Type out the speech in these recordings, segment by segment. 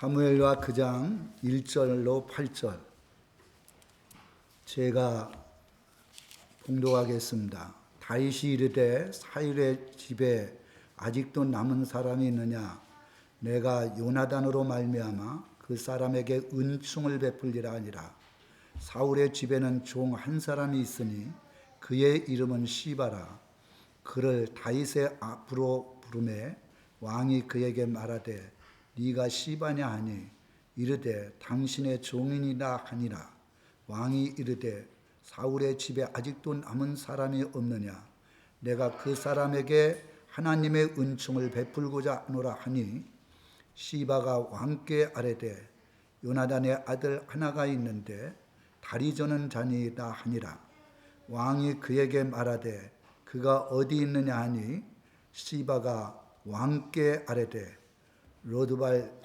사무엘하 그장 1절로 8절 제가 봉독하겠습니다. 다윗이 이르되 사울의 집에 아직도 남은 사람이 있느냐? 내가 요나단으로 말미암아 그 사람에게 은총을 베풀리라 하니라. 사울의 집에는 종 한 사람이 있으니 그의 이름은 시바라. 그를 다윗의 앞으로 부르매 왕이 그에게 말하되 네가 시바냐 하니 이르되 당신의 종이니라 하니라. 왕이 이르되 사울의 집에 아직도 남은 사람이 없느냐? 내가 그 사람에게 하나님의 은총을 베풀고자 하노라 하니 시바가 왕께 아뢰되 요나단의 아들 하나가 있는데 다리 저는 자니이다 하니라. 왕이 그에게 말하되 그가 어디 있느냐 하니 시바가 왕께 아뢰되 로드발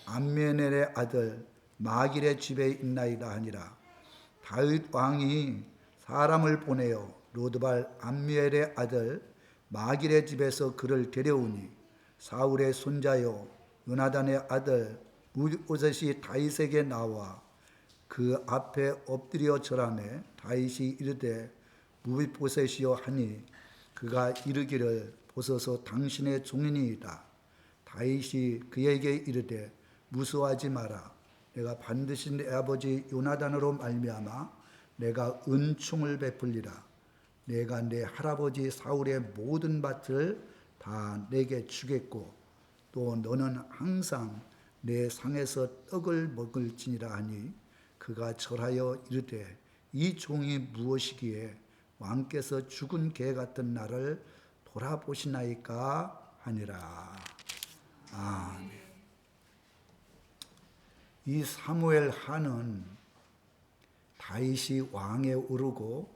암미엘의 아들 마길의 집에 있나이다 하니라. 다윗 왕이 사람을 보내어 로드발 암미엘의 아들 마길의 집에서 그를 데려오니 사울의 손자요 요나단의 아들 무비보셋이 다윗에게 나와 그 앞에 엎드려 절하매 다윗이 이르되 무비보셋이여 하니 그가 이르기를 보소서 당신의 종이니이다. 다윗이 그에게 이르되 무서워하지 마라. 내가 반드시 내 아버지 요나단으로 말미암아 내가 은총을 베풀리라. 내가 내 할아버지 사울의 모든 밭을 다 내게 주겠고 또 너는 항상 내 상에서 떡을 먹을지니라 하니 그가 절하여 이르되 이 종이 무엇이기에 왕께서 죽은 개 같은 나를 돌아보시나이까 하니라. 아멘. 이 사무엘 하는 다윗이 왕에 오르고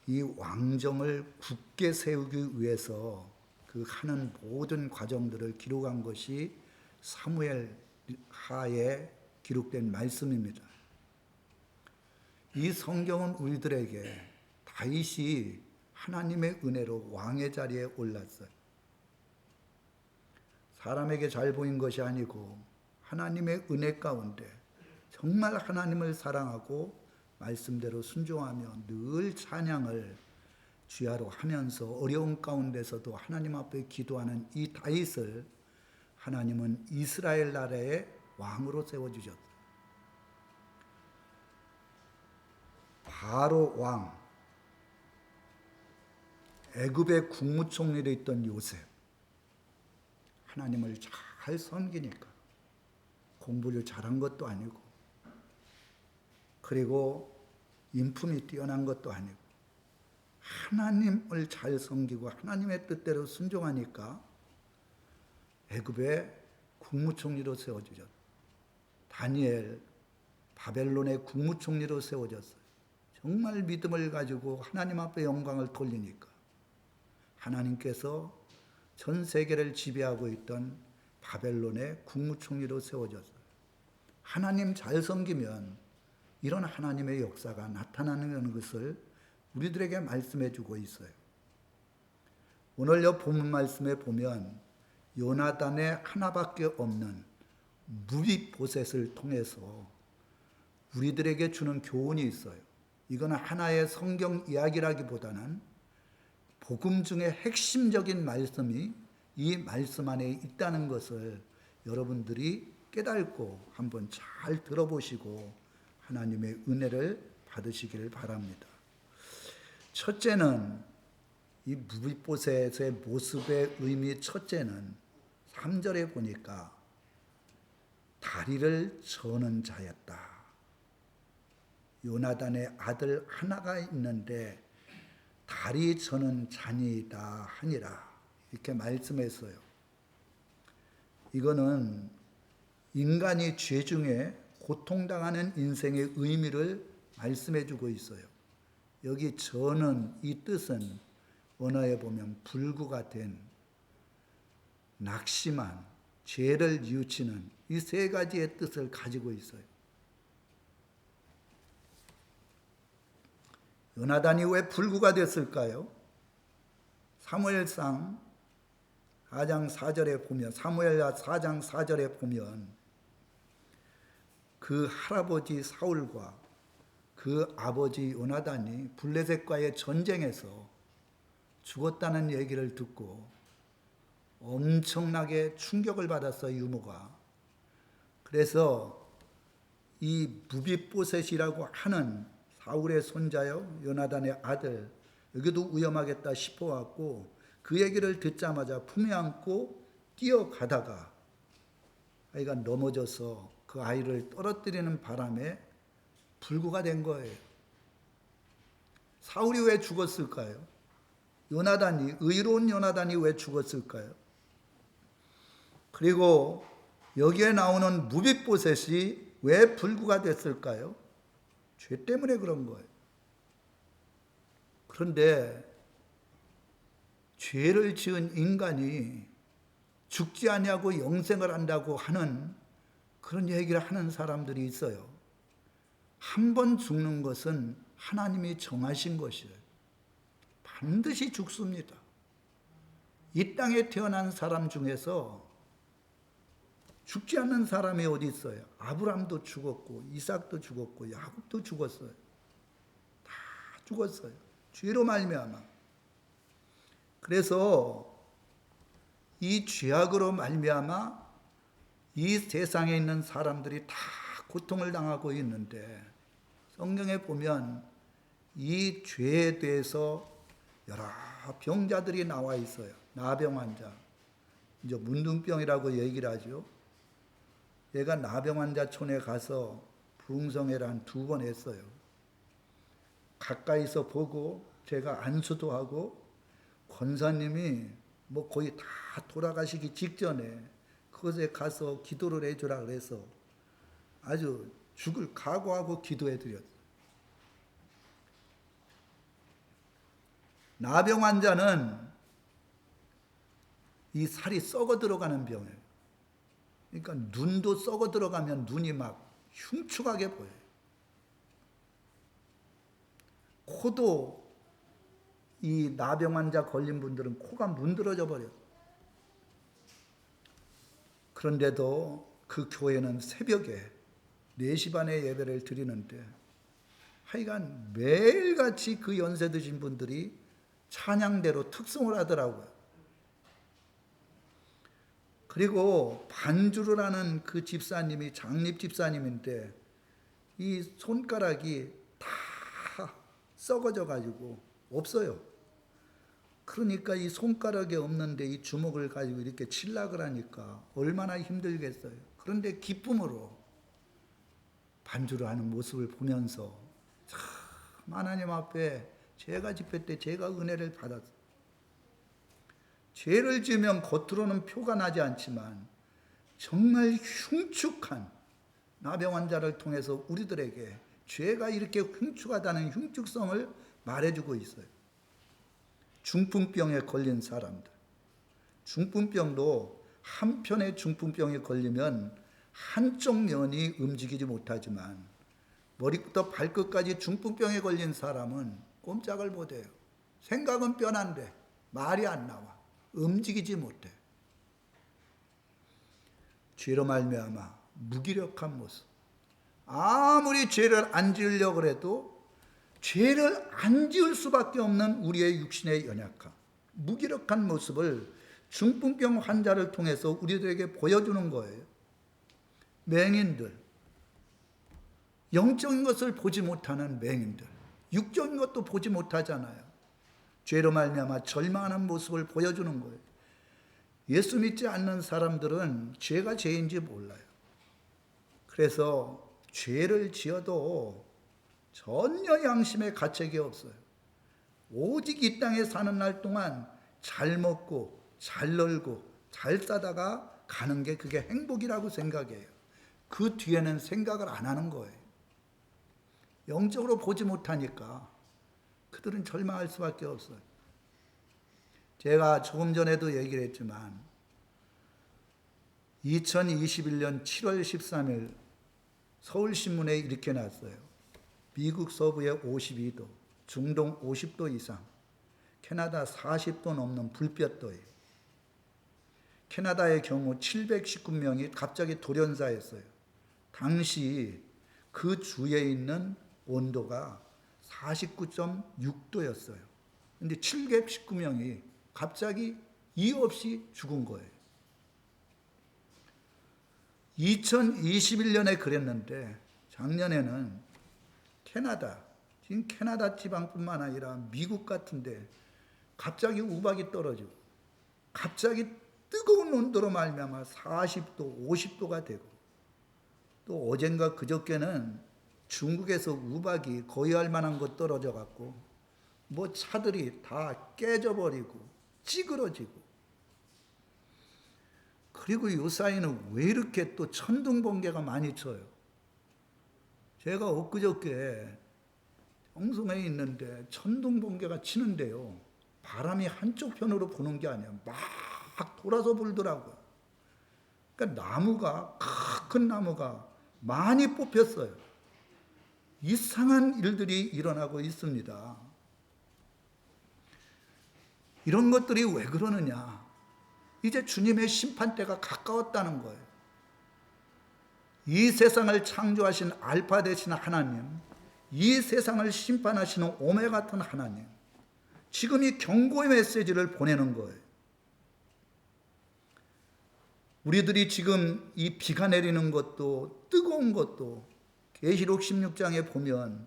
이 왕정을 굳게 세우기 위해서 그 하는 모든 과정들을 기록한 것이 사무엘 하에 기록된 말씀입니다. 이 성경은 우리들에게 다윗이 하나님의 은혜로 왕의 자리에 올랐어요. 사람에게 잘 보인 것이 아니고 하나님의 은혜 가운데 정말 하나님을 사랑하고 말씀대로 순종하며 늘 찬양을 주야로 하면서 어려운 가운데서도 하나님 앞에 기도하는 이 다윗을 하나님은 이스라엘 나라의 왕으로 세워주셨어요. 바로 왕, 애굽의 국무총리로 있던 요셉, 하나님을 잘 섬기니까 공부를 잘한 것도 아니고 그리고 인품이 뛰어난 것도 아니고 하나님을 잘 섬기고 하나님의 뜻대로 순종하니까 애굽의 국무총리로 세워주셨어요. 다니엘 바벨론의 국무총리로 세워졌어요. 정말 믿음을 가지고 하나님 앞에 영광을 돌리니까 하나님께서 전 세계를 지배하고 있던 바벨론의 국무총리로 세워졌어요. 하나님 잘 섬기면 이런 하나님의 역사가 나타나는 것을 우리들에게 말씀해 주고 있어요. 오늘 이 본문 말씀에 보면 요나단의 하나밖에 없는 무비보셋을 통해서 우리들에게 주는 교훈이 있어요. 이거는 하나의 성경 이야기라기보다는 복음 중에 핵심적인 말씀이 이 말씀 안에 있다는 것을 여러분들이 깨닫고 한번 잘 들어보시고 하나님의 은혜를 받으시기를 바랍니다. 첫째는 이 무비보셋의 모습의 의미 첫째는 3절에 보니까 다리를 저는 자였다. 요나단의 아들 하나가 있는데 다리 저는 자니이다 하니라 이렇게 말씀했어요. 이거는 인간이 죄 중에 고통당하는 인생의 의미를 말씀해 주고 있어요. 여기 저는 이 뜻은 언어에 보면 불구가 된 낙심한 죄를 뉘우치는 이 세 가지의 뜻을 가지고 있어요. 요나단이 왜 불구가 됐을까요? 사무엘상 4장 4절에 보면, 사무엘하 4장 4절에 보면 그 할아버지 사울과 그 아버지 요나단이 블레셋과의 전쟁에서 죽었다는 얘기를 듣고 엄청나게 충격을 받았어요, 유모가. 그래서 이 무비보셋이라고 하는 사울의 손자요, 요나단의 아들, 여기도 위험하겠다 싶어갖고 그 얘기를 듣자마자 품에 안고 뛰어가다가 아이가 넘어져서 그 아이를 떨어뜨리는 바람에 불구가 된 거예요. 사울이 왜 죽었을까요? 의로운 요나단이 왜 죽었을까요? 그리고 여기에 나오는 무비보셋이 왜 불구가 됐을까요? 죄 때문에 그런 거예요. 그런데 죄를 지은 인간이 죽지 아니하고 영생을 한다고 하는 그런 얘기를 하는 사람들이 있어요. 한 번 죽는 것은 하나님이 정하신 것이에요. 반드시 죽습니다. 이 땅에 태어난 사람 중에서 죽지 않는 사람이 어디 있어요? 아브람도 죽었고 이삭도 죽었고 야곱도 죽었어요. 다 죽었어요. 죄로 말미암아. 그래서 이 죄악으로 말미암아 이 세상에 있는 사람들이 다 고통을 당하고 있는데, 성경에 보면 이 죄에 대해서 여러 병자들이 나와 있어요. 나병 환자, 이제 문둥병이라고 얘기를 하죠. 얘가 나병 환자촌에 가서 부흥성회를 한 2번 했어요. 가까이서 보고 제가 안수도 하고, 권사님이 뭐 거의 다 돌아가시기 직전에 그곳에 가서 기도를 해주라 그래서 아주 죽을 각오하고 기도해 드렸어요. 나병 환자는 이 살이 썩어 들어가는 병이에요. 그러니까 눈도 썩어 들어가면 눈이 막 흉측하게 보여요. 코도, 이 나병 환자 걸린 분들은 코가 문드러져 버려요. 그런데도 그 교회는 새벽에 4시 반에 예배를 드리는데 하여간 매일같이 그 연세 드신 분들이 찬양대로 특송을 하더라고요. 그리고 반주를 하는 그 집사님이 장립 집사님인데 이 손가락이 다 썩어져 가지고 없어요. 그러니까 이 손가락이 없는데 이 주먹을 가지고 이렇게 칠락을 하니까 얼마나 힘들겠어요. 그런데 기쁨으로 반주를 하는 모습을 보면서 참 하나님 앞에 제가 집회 때 제가 은혜를 받았어요. 죄를 지으면 겉으로는 표가 나지 않지만 정말 흉측한 나병 환자를 통해서 우리들에게 죄가 이렇게 흉측하다는 흉측성을 말해주고 있어요. 중풍병에 걸린 사람들. 중풍병도 한편의 중풍병에 걸리면 한쪽 면이 움직이지 못하지만 머리부터 발끝까지 중풍병에 걸린 사람은 꼼짝을 못해요. 생각은 뻔한데 말이 안 나와. 움직이지 못해. 죄로 말미암아 무기력한 모습. 아무리 죄를 안 지으려고 해도 죄를 안 지을 수밖에 없는 우리의 육신의 연약함, 무기력한 모습을 중풍병 환자를 통해서 우리들에게 보여주는 거예요. 맹인들, 영적인 것을 보지 못하는 맹인들, 육적인 것도 보지 못하잖아요. 죄로 말미암아 절망하는 모습을 보여주는 거예요. 예수 믿지 않는 사람들은 죄가 죄인지 몰라요. 그래서 죄를 지어도 전혀 양심의 가책이 없어요. 오직 이 땅에 사는 날 동안 잘 먹고 잘 놀고 잘 싸다가 가는 게 그게 행복이라고 생각해요. 그 뒤에는 생각을 안 하는 거예요. 영적으로 보지 못하니까 그들은 절망할 수밖에 없어요. 제가 조금 전에도 얘기를 했지만 2021년 7월 13일 서울신문에 이렇게 났어요. 미국 서부에 52도, 중동 50도 이상, 캐나다 40도 넘는 불볕더위. 캐나다의 경우 719명이 갑자기 돌연사했어요. 당시 그 주에 있는 온도가 49.6도였어요. 근데 719명이 갑자기 이유 없이 죽은 거예요. 2021년에 그랬는데 작년에는 캐나다, 지금 캐나다 지방뿐만 아니라 미국 같은데 갑자기 우박이 떨어지고 갑자기 뜨거운 온도로 말미암아 40도, 50도가 되고 또 어젠가 그저께는 중국에서 우박이 거의할 만한 것 떨어져 갖고 뭐 차들이 다 깨져버리고 찌그러지고 그리고 요사이는 왜 이렇게 또 천둥번개가 많이 쳐요? 제가 엊그저께 정성에 있는데 천둥번개가 치는데요. 바람이 한쪽 편으로 부는 게 아니야. 막 돌아서 불더라고요. 그러니까 나무가, 큰 나무가 많이 뽑혔어요. 이상한 일들이 일어나고 있습니다. 이런 것들이 왜 그러느냐? 이제 주님의 심판대가 가까웠다는 거예요. 이 세상을 창조하신 알파 되신 하나님, 이 세상을 심판하시는 오메가 같은 하나님, 지금 이 경고의 메시지를 보내는 거예요. 우리들이 지금 이 비가 내리는 것도 뜨거운 것도 계시록 16장에 보면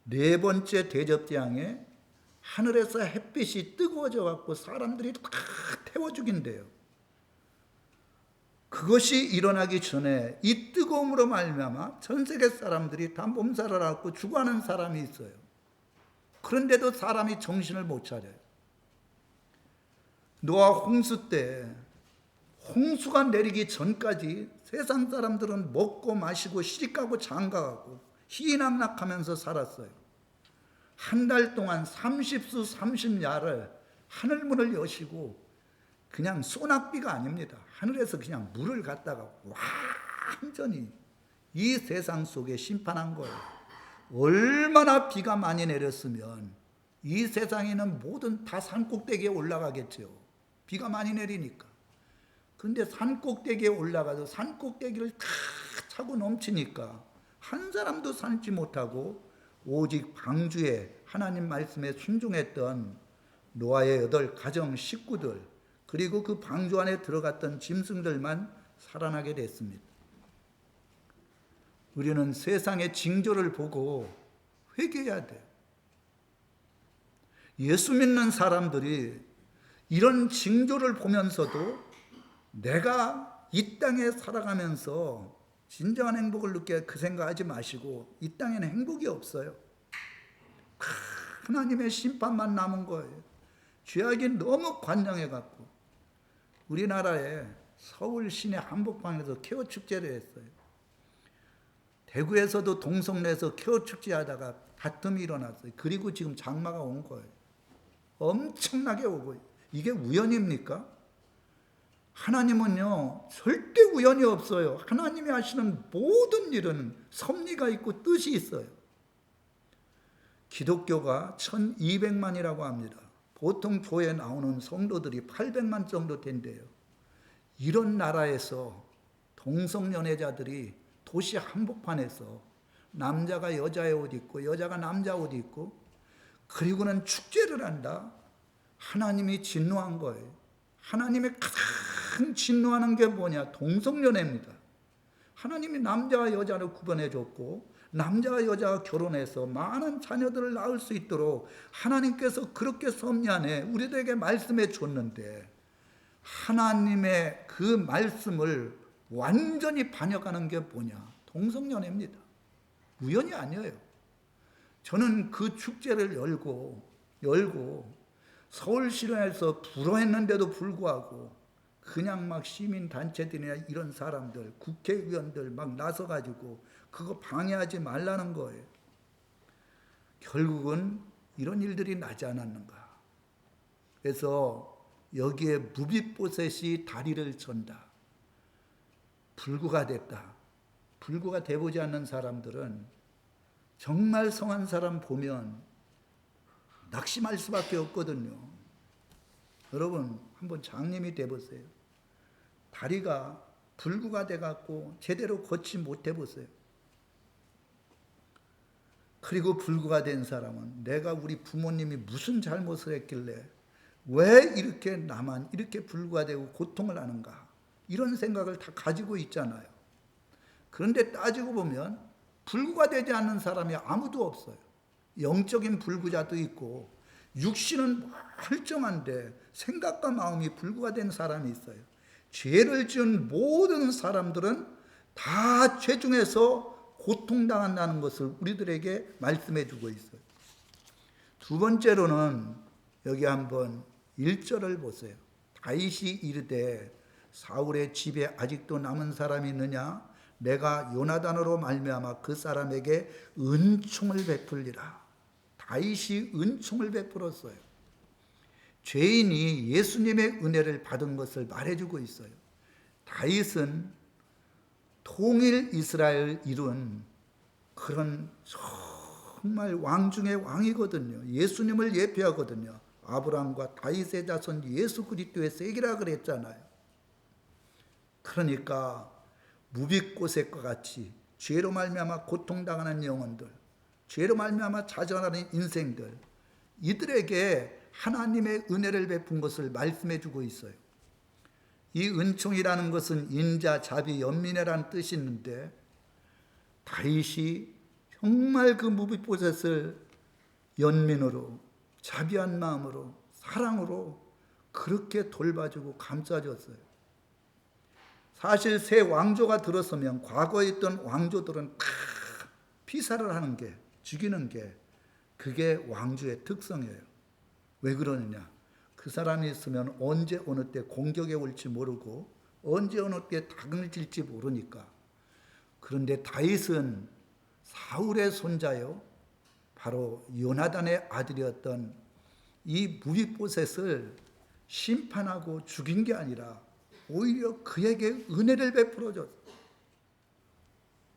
네 번째 대접재앙에 하늘에서 햇빛이 뜨거워져 갖고 사람들이 다 태워 죽인대요. 그것이 일어나기 전에 이 뜨거움으로 말미암아 전 세계 사람들이 다 몸살을 앓고 죽어가는 사람이 있어요. 그런데도 사람이 정신을 못 차려요. 노아 홍수 때 홍수가 내리기 전까지 세상 사람들은 먹고 마시고 시집가고 장가가고 희낙락하면서 살았어요. 한 달 동안 30수 30야를 하늘문을 여시고 그냥 소낙비가 아닙니다. 하늘에서 그냥 물을 갖다가 완전히 이 세상 속에 심판한 거예요. 얼마나 비가 많이 내렸으면 이 세상에는 모든 다 산꼭대기에 올라가겠죠. 비가 많이 내리니까. 그런데 산꼭대기에 올라가서 산꼭대기를 다 차고 넘치니까 한 사람도 살지 못하고 오직 방주에 하나님 말씀에 순종했던 노아의 8 가정 식구들 그리고 그 방주 안에 들어갔던 짐승들만 살아나게 됐습니다. 우리는 세상의 징조를 보고 회개해야 돼요. 예수 믿는 사람들이 이런 징조를 보면서도 내가 이 땅에 살아가면서 진정한 행복을 느껴야 그 생각하지 마시고 이 땅에는 행복이 없어요. 하나님의 심판만 남은 거예요. 죄악이 너무 관영해갖고 우리나라에 서울 시내 한복판에서 케어 축제를 했어요. 대구에서도 동성로에서 케어 축제 하다가 다툼이 일어났어요. 그리고 지금 장마가 온 거예요. 엄청나게 오고 이게 우연입니까? 하나님은요 절대 우연이 없어요. 하나님이 하시는 모든 일은 섭리가 있고 뜻이 있어요. 기독교가 1200만이라고 합니다. 보통 교회에 나오는 성도들이 800만 정도 된대요. 이런 나라에서 동성연애자들이 도시 한복판에서 남자가 여자의 옷 입고 여자가 남자 옷 입고 그리고는 축제를 한다. 하나님이 진노한 거예요. 하나님이 가장 진노하는 게 뭐냐? 동성연애입니다. 하나님이 남자와 여자를 구분해 줬고 남자와 여자가 결혼해서 많은 자녀들을 낳을 수 있도록 하나님께서 그렇게 섭리안에 우리들에게 말씀해 줬는데 하나님의 그 말씀을 완전히 반역하는 게 뭐냐? 동성연애입니다. 우연이 아니에요. 저는 그 축제를 열고 서울시내에서 불허했는데도 불구하고 그냥 막 시민단체들이나 이런 사람들, 국회의원들 막 나서가지고 그거 방해하지 말라는 거예요. 결국은 이런 일들이 나지 않았는가. 그래서 여기에 무비보셋이 다리를 전다. 불구가 됐다. 불구가 돼보지 않는 사람들은 정말 성한 사람 보면 낙심할 수밖에 없거든요. 여러분 한번 장님이 돼보세요. 다리가 불구가 돼갖고 제대로 걷지 못해 보세요. 그리고 불구가 된 사람은 내가 우리 부모님이 무슨 잘못을 했길래 왜 이렇게 나만 이렇게 불구가 되고 고통을 하는가, 이런 생각을 다 가지고 있잖아요. 그런데 따지고 보면 불구가 되지 않는 사람이 아무도 없어요. 영적인 불구자도 있고 육신은 멀쩡한데 생각과 마음이 불구가 된 사람이 있어요. 죄를 지은 모든 사람들은 다 죄 중에서 고통당한다는 것을 우리들에게 말씀해 주고 있어요. 두 번째로는 여기 한번 1절을 보세요. 다윗이 이르되 사울의 집에 아직도 남은 사람이 있느냐? 내가 요나단으로 말미암아 그 사람에게 은총을 베풀리라. 다윗이 은총을 베풀었어요. 죄인이 예수님의 은혜를 받은 것을 말해주고 있어요. 다윗은 통일 이스라엘을 이룬 그런 정말 왕 중의 왕이거든요. 예수님을 예표하거든요. 아브라함과 다윗의 자손 예수 그리스도의 세기라 그랬잖아요. 그러니까 무빗고셋과 같이 죄로 말미암아 고통당하는 영혼들, 죄로 말미암아 좌절하는 인생들, 이들에게 하나님의 은혜를 베푼 것을 말씀해 주고 있어요. 이 은총이라는 것은 인자, 자비, 연민이라는 뜻이 있는데 다윗이 정말 그 무빗보셋을 연민으로, 자비한 마음으로, 사랑으로 그렇게 돌봐주고 감싸줬어요. 사실 새 왕조가 들어서면 과거에 있던 왕조들은 다 피살을 하는 게, 죽이는 게 그게 왕조의 특성이에요. 왜 그러느냐? 그 사람이 있으면 언제 어느 때 공격에 올지 모르고 언제 어느 때 닭을 질지 모르니까. 그런데 다윗은 사울의 손자요, 바로 요나단의 아들이었던 이 무빗보셋을 심판하고 죽인 게 아니라 오히려 그에게 은혜를 베풀어 줬어요.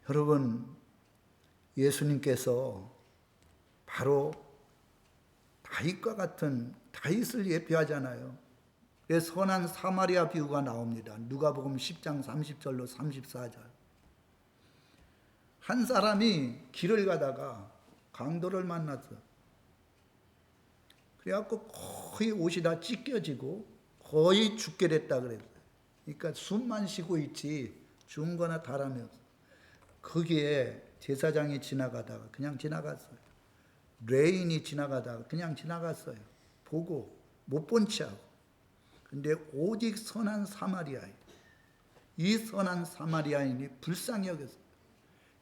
여러분, 예수님께서 바로 다윗과 같은 다윗을 예표하잖아요. 그래서 선한 사마리아 비유가 나옵니다. 누가복음 10장 30절로 34절. 한 사람이 길을 가다가 강도를 만났어요. 그래갖고 거의 옷이 다 찢겨지고 거의 죽게 됐다 그랬어요. 그러니까 숨만 쉬고 있지 죽은 거나 다름이 없어요. 거기에 제사장이 지나가다가 그냥 지나갔어요. 레인이 지나가다가 그냥 지나갔어요. 보고 못 본 체하고. 근데 오직 선한 사마리아인, 이 선한 사마리아인이 불쌍히 여겼어요.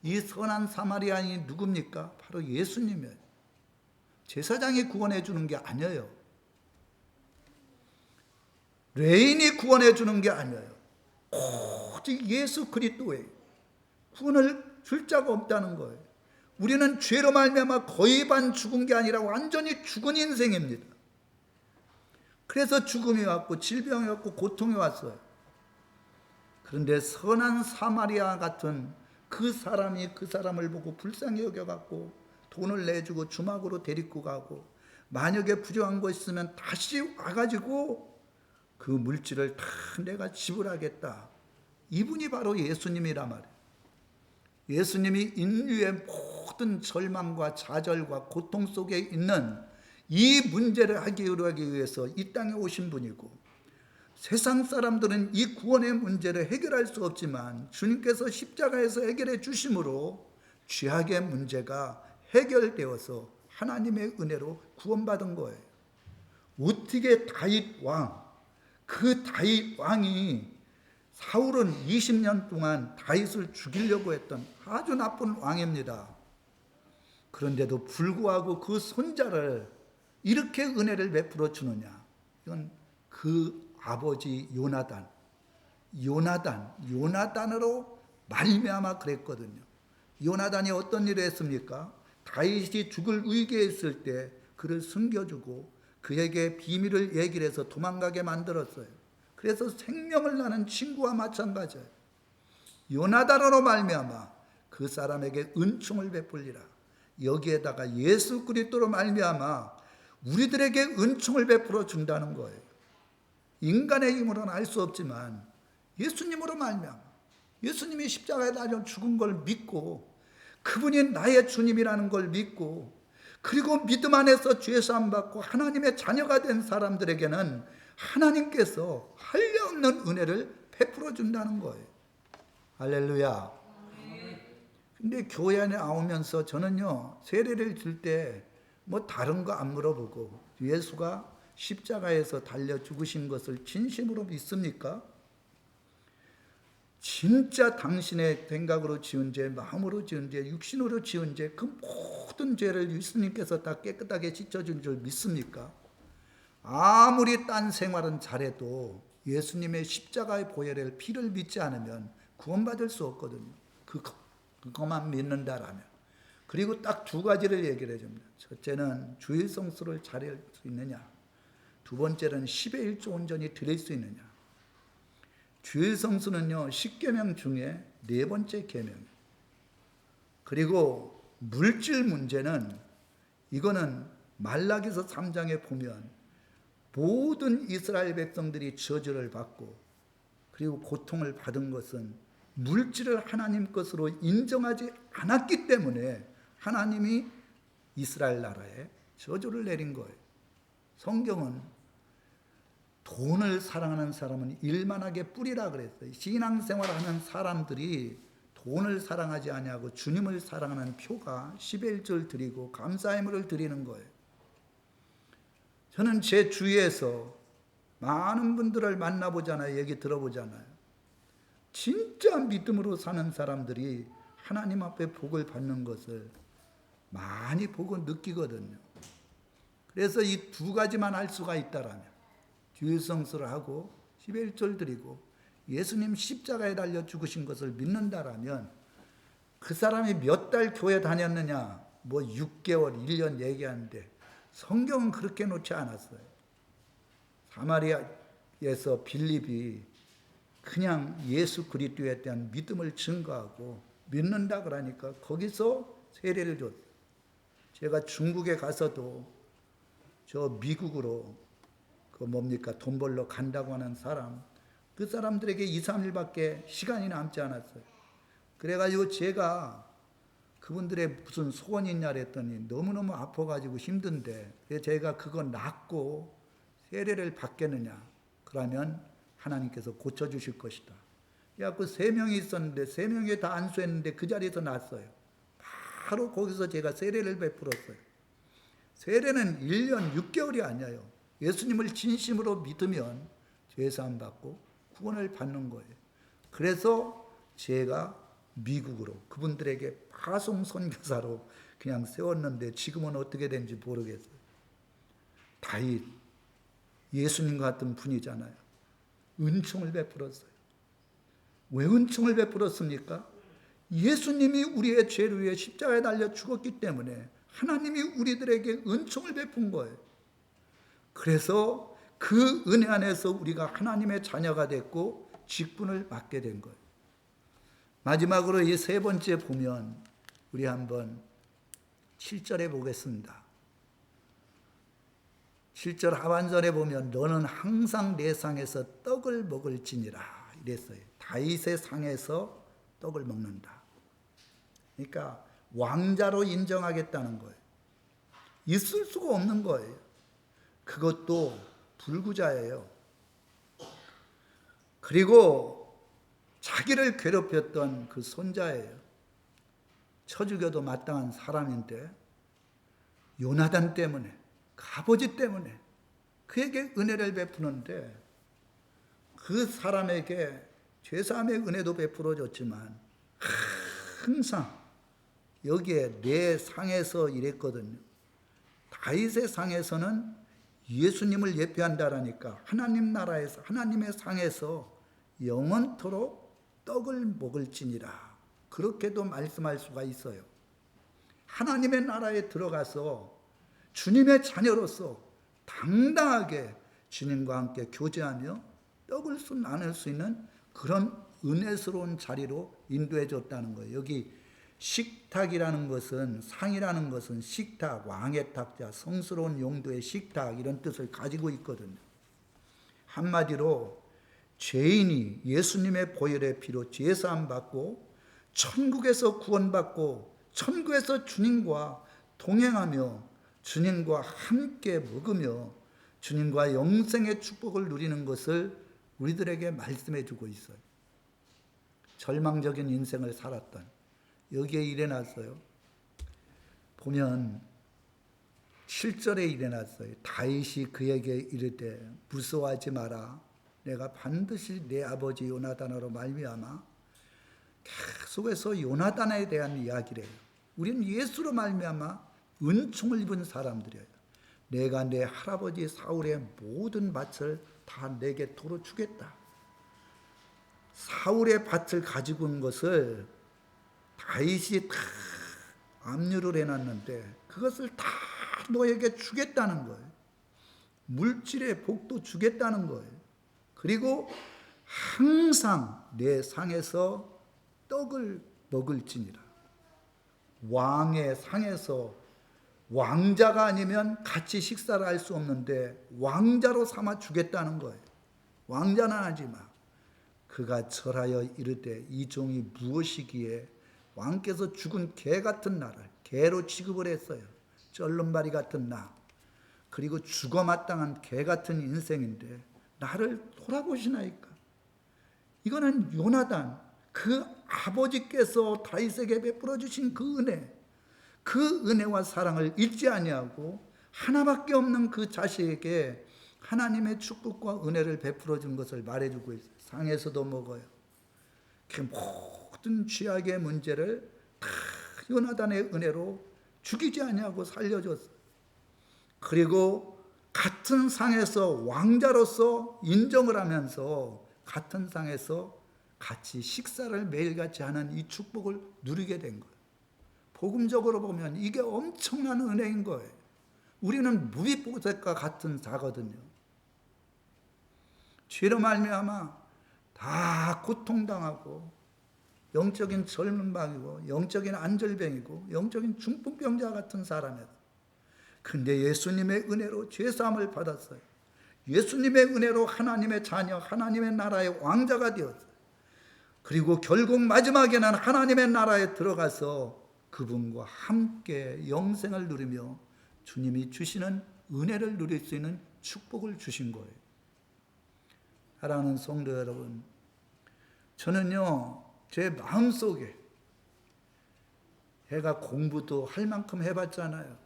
이 선한 사마리아인이 누굽니까? 바로 예수님이에요. 제사장이 구원해 주는 게 아니에요. 레인이 구원해 주는 게 아니에요. 오직 예수 그리스도의 구원을 줄 자가 없다는 거예요. 우리는 죄로 말미암아 거의 반 죽은 게 아니라 완전히 죽은 인생입니다. 그래서 죽음이 왔고 질병이 왔고 고통이 왔어요. 그런데 선한 사마리아 같은 그 사람이 그 사람을 보고 불쌍히 여겨갖고 돈을 내주고 주막으로 데리고 가고, 만약에 부족한 거 있으면 다시 와가지고 그 물질을 다 내가 지불하겠다. 이분이 바로 예수님이란 말이에요. 예수님이 인류의 모든 절망과 좌절과 고통 속에 있는 이 문제를 해결하기 위해서 이 땅에 오신 분이고, 세상 사람들은 이 구원의 문제를 해결할 수 없지만 주님께서 십자가에서 해결해 주심으로 죄악의 문제가 해결되어서 하나님의 은혜로 구원받은 거예요. 어떻게 다윗 왕, 그 다윗 왕이, 사울은 20년 동안 다윗을 죽이려고 했던 아주 나쁜 왕입니다. 그런데도 불구하고 그 손자를 이렇게 은혜를 베풀어 주느냐? 이건 그 아버지 요나단으로 말미암아 그랬거든요. 요나단이 어떤 일을 했습니까? 다윗이 죽을 위기에 있을 때 그를 숨겨주고 그에게 비밀을 얘기를 해서 도망가게 만들었어요. 그래서 생명을 나는 친구와 마찬가지예요. 요나단으로 말미암아 그 사람에게 은총을 베풀리라. 여기에다가 예수 그리스도로 말미암아 우리들에게 은총을 베풀어 준다는 거예요. 인간의 힘으로는 알 수 없지만 예수님으로 말미암아 예수님이 십자가에 달려 죽은 걸 믿고 그분이 나의 주님이라는 걸 믿고 그리고 믿음 안에서 죄사함 받고 하나님의 자녀가 된 사람들에게는 하나님께서 한량없는 은혜를 베풀어 준다는 거예요. 할렐루야. 근데 교회 안에 나오면서 저는요, 세례를 줄 때 뭐 다른 거 안 물어보고 예수가 십자가에서 달려 죽으신 것을 진심으로 믿습니까? 진짜 당신의 생각으로 지은 죄, 마음으로 지은 죄, 육신으로 지은 죄, 그 모든 죄를 예수님께서 다 깨끗하게 씻어준 줄 믿습니까? 아무리 딴 생활은 잘해도 예수님의 십자가의 보혈의 피를 믿지 않으면 구원받을 수 없거든요. 그것만 믿는다라면. 그리고 딱 두 가지를 얘기를 해줍니다. 첫째는 주일 성수를 잘할 수 있느냐. 두 번째는 10의 1조 온전히 드릴 수 있느냐. 주일 성수는요, 10계명 중에 네 번째 계명이에요. 그리고 물질 문제는 이거는 말라기서 3장에 보면 모든 이스라엘 백성들이 저주를 받고 그리고 고통을 받은 것은 물질을 하나님 것으로 인정하지 않았기 때문에 하나님이 이스라엘 나라에 저주를 내린 거예요. 성경은 돈을 사랑하는 사람은 일만하게 뿌리라 그랬어요. 신앙생활하는 사람들이 돈을 사랑하지 아니하고 주님을 사랑하는 표가 10의 1조를 드리고 감사의 물을 드리는 거예요. 저는 제 주위에서 많은 분들을 만나보잖아요. 얘기 들어보잖아요. 진짜 믿음으로 사는 사람들이 하나님 앞에 복을 받는 것을 많이 보고 느끼거든요. 그래서 이 두 가지만 할 수가 있다라면 주일 성수를 하고 10의 1조를 드리고 예수님 십자가에 달려 죽으신 것을 믿는다라면 그 사람이 몇 달 교회 다녔느냐, 뭐 6개월, 1년 얘기하는데 성경은 그렇게 놓지 않았어요. 사마리아에서 빌립이 그냥 예수 그리스도에 대한 믿음을 증거하고 믿는다 그러니까 거기서 세례를 줬어요. 제가 중국에 가서도 저 미국으로 돈 벌러 간다고 하는 사람, 그 사람들에게 2, 3일밖에 시간이 남지 않았어요. 그래가지고 제가 그분들의 무슨 소원이 있냐 그랬더니 너무너무 아파가지고 힘든데 제가 그거 낫고 세례를 받겠느냐, 그러면 하나님께서 고쳐주실 것이다. 그래갖고 3명이 있었는데 3명이 다 안수했는데 그 자리에서 났어요. 바로 거기서 제가 세례를 베풀었어요. 세례는 1년 6개월이 아니에요. 예수님을 진심으로 믿으면 죄사함 받고 구원을 받는 거예요. 그래서 제가 미국으로 그분들에게 파송 선교사로 그냥 세웠는데 지금은 어떻게 된지 모르겠어요. 다윗, 예수님 같은 분이잖아요. 은총을 베풀었어요. 왜 은총을 베풀었습니까? 예수님이 우리의 죄를 위해 십자가에 달려 죽었기 때문에 하나님이 우리들에게 은총을 베푼 거예요. 그래서 그 은혜 안에서 우리가 하나님의 자녀가 됐고 직분을 맡게 된 거예요. 마지막으로 이 세 번째 보면 우리 한번 7절에 보겠습니다. 7절 하반절에 보면 너는 항상 내 상에서 떡을 먹을지니라 이랬어요. 다윗의 상에서 떡을 먹는다. 그러니까 왕자로 인정하겠다는 거예요. 있을 수가 없는 거예요. 그것도 불구자예요. 그리고 자기를 괴롭혔던 그 손자예요. 쳐죽여도 마땅한 사람인데 요나단 때문에, 그 아버지 때문에 그에게 은혜를 베푸는데 그 사람에게 죄사함의 은혜도 베풀어 줬지만 항상 여기에 내 상에서 이랬거든요. 다윗의 상에서는 예수님을 예표한다라니까 하나님 나라에서 하나님의 상에서 영원토록 떡을 먹을지니라 그렇게도 말씀할 수가 있어요. 하나님의 나라에 들어가서 주님의 자녀로서 당당하게 주님과 함께 교제하며 떡을 나눌 수 있는 그런 은혜스러운 자리로 인도해 줬다는 거예요. 여기 식탁이라는 것은, 상이라는 것은 식탁, 왕의 탁자, 성스러운 용도의 식탁 이런 뜻을 가지고 있거든요. 한마디로 죄인이 예수님의 보혈의 피로 죄사함 받고 천국에서 구원받고 천국에서 주님과 동행하며 주님과 함께 먹으며 주님과 영생의 축복을 누리는 것을 우리들에게 말씀해 주고 있어요. 절망적인 인생을 살았던 여기에 일어났어요. 보면 7절에 일어났어요. 다윗이 그에게 이르되 무서워하지 마라. 내가 반드시 내 아버지 요나단으로 말미암아, 계속해서 요나단에 대한 이야기를 해요. 우리는 예수로 말미암아 은총을 입은 사람들이에요. 내가 내 할아버지 사울의 모든 밭을 다 내게 도로 주겠다. 사울의 밭을 가지고 온 것을 다윗이 다 압류를 해놨는데 그것을 다 너에게 주겠다는 거예요. 물질의 복도 주겠다는 거예요. 그리고 항상 내 상에서 떡을 먹을지니라. 왕의 상에서 왕자가 아니면 같이 식사를 할 수 없는데 왕자로 삼아 주겠다는 거예요. 왕자는 하지 마. 그가 절하여 이르되 이 종이 무엇이기에 왕께서 죽은 개 같은 나를 개로 취급을 했어요. 쩔름바리 같은 나, 그리고 죽어 마땅한 개 같은 인생인데 나를 돌아보시나이까. 이거는 요나단, 그 아버지께서 다윗에게 베풀어 주신 그 은혜, 그 은혜와 사랑을 잊지 아니하고 하나밖에 없는 그 자식에게 하나님의 축복과 은혜를 베풀어 준 것을 말해주고 있어요. 상에서도 먹어요. 그 모든 죄악의 문제를 다 요나단의 은혜로 죽이지 아니하고 살려줬어요. 그리고 같은 상에서 왕자로서 인정을 하면서 같은 상에서 같이 식사를 매일같이 하는 이 축복을 누리게 된 거예요. 복음적으로 보면 이게 엄청난 은혜인 거예요. 우리는 무비보셋과 같은 자거든요. 죄로 말미암아 다 고통당하고 영적인 젊은방이고 영적인 안절병이고 영적인 중풍병자 같은 사람이에요. 근데 예수님의 은혜로 죄사함을 받았어요. 예수님의 은혜로 하나님의 자녀, 하나님의 나라의 왕자가 되었어요. 그리고 결국 마지막에는 하나님의 나라에 들어가서 그분과 함께 영생을 누리며 주님이 주시는 은혜를 누릴 수 있는 축복을 주신 거예요. 사랑하는 성도 여러분, 저는요, 제 마음속에 제가 공부도 할 만큼 해봤잖아요.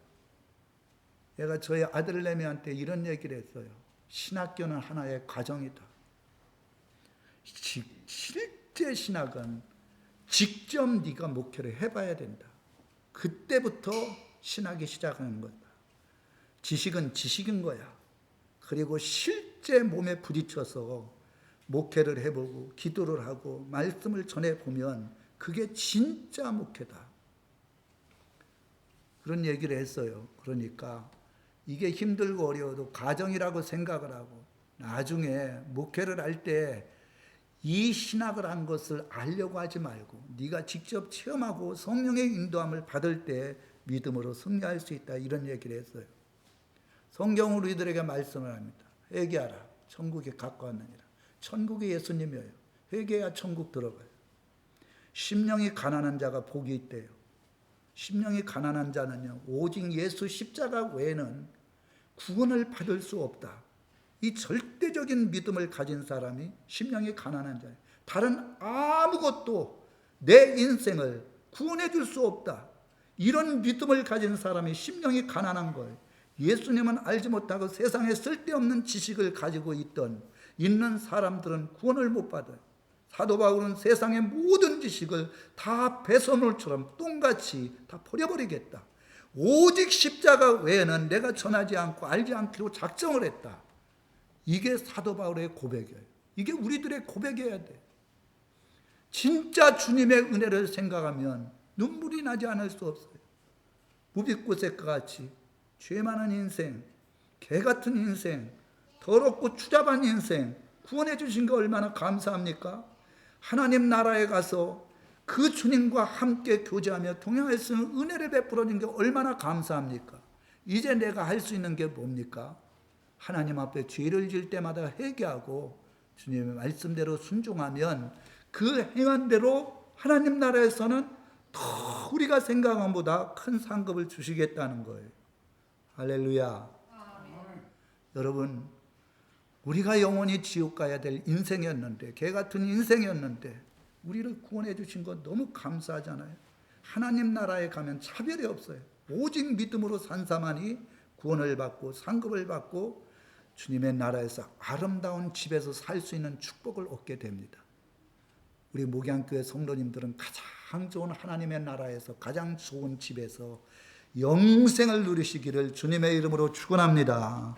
제가 저희 아들내미한테 이런 얘기를 했어요. 신학교는 하나의 과정이다. 실제 신학은 직접 네가 목회를 해봐야 된다. 그때부터 신학이 시작하는 거다. 지식은 지식인 거야. 그리고 실제 몸에 부딪혀서 목회를 해보고 기도를 하고 말씀을 전해보면 그게 진짜 목회다. 그런 얘기를 했어요. 그러니까 이게 힘들고 어려워도 과정이라고 생각을 하고 나중에 목회를 할 때 이 신학을 한 것을 알려고 하지 말고 네가 직접 체험하고 성령의 인도함을 받을 때 믿음으로 승리할 수 있다. 이런 얘기를 했어요. 성경으로 우리들에게 말씀을 합니다. 회개하라. 천국에 가까웠느니라. 천국이 예수님이에요. 회개해야 천국 들어가요. 심령이 가난한 자가 복이 있대요. 심령이 가난한 자는요, 오직 예수 십자가 외에는 구원을 받을 수 없다. 이 절대적인 믿음을 가진 사람이 심령이 가난한 자예요. 다른 아무것도 내 인생을 구원해 줄 수 없다. 이런 믿음을 가진 사람이 심령이 가난한 거예요. 예수님은 알지 못하고 세상에 쓸데없는 지식을 가지고 있는 사람들은 구원을 못 받아요. 사도 바울은 세상의 모든 지식을 다 배설물처럼 똥같이 다 버려버리겠다. 오직 십자가 외에는 내가 전하지 않고 알지 않기로 작정을 했다. 이게 사도 바울의 고백이에요. 이게 우리들의 고백이어야 돼. 진짜 주님의 은혜를 생각하면 눈물이 나지 않을 수 없어요. 무비보셋과 같이 죄 많은 인생, 개 같은 인생, 더럽고 추잡한 인생 구원해 주신 거 얼마나 감사합니까? 하나님 나라에 가서 그 주님과 함께 교제하며 동행할 수 있는 은혜를 베풀어 준 게 얼마나 감사합니까? 이제 내가 할 수 있는 게 뭡니까? 하나님 앞에 죄를 지을 때마다 회개하고 주님의 말씀대로 순종하면 그 행한 대로 하나님 나라에서는 더 우리가 생각한 것보다 큰 상급을 주시겠다는 거예요. 할렐루야. 여러분, 우리가 영원히 지옥 가야 될 인생이었는데, 개 같은 인생이었는데 우리를 구원해 주신 건 너무 감사하잖아요. 하나님 나라에 가면 차별이 없어요. 오직 믿음으로 산 자만이 구원을 받고 상급을 받고 주님의 나라에서 아름다운 집에서 살 수 있는 축복을 얻게 됩니다. 우리 목양교회 성도님들은 가장 좋은 하나님의 나라에서 가장 좋은 집에서 영생을 누리시기를 주님의 이름으로 축원합니다.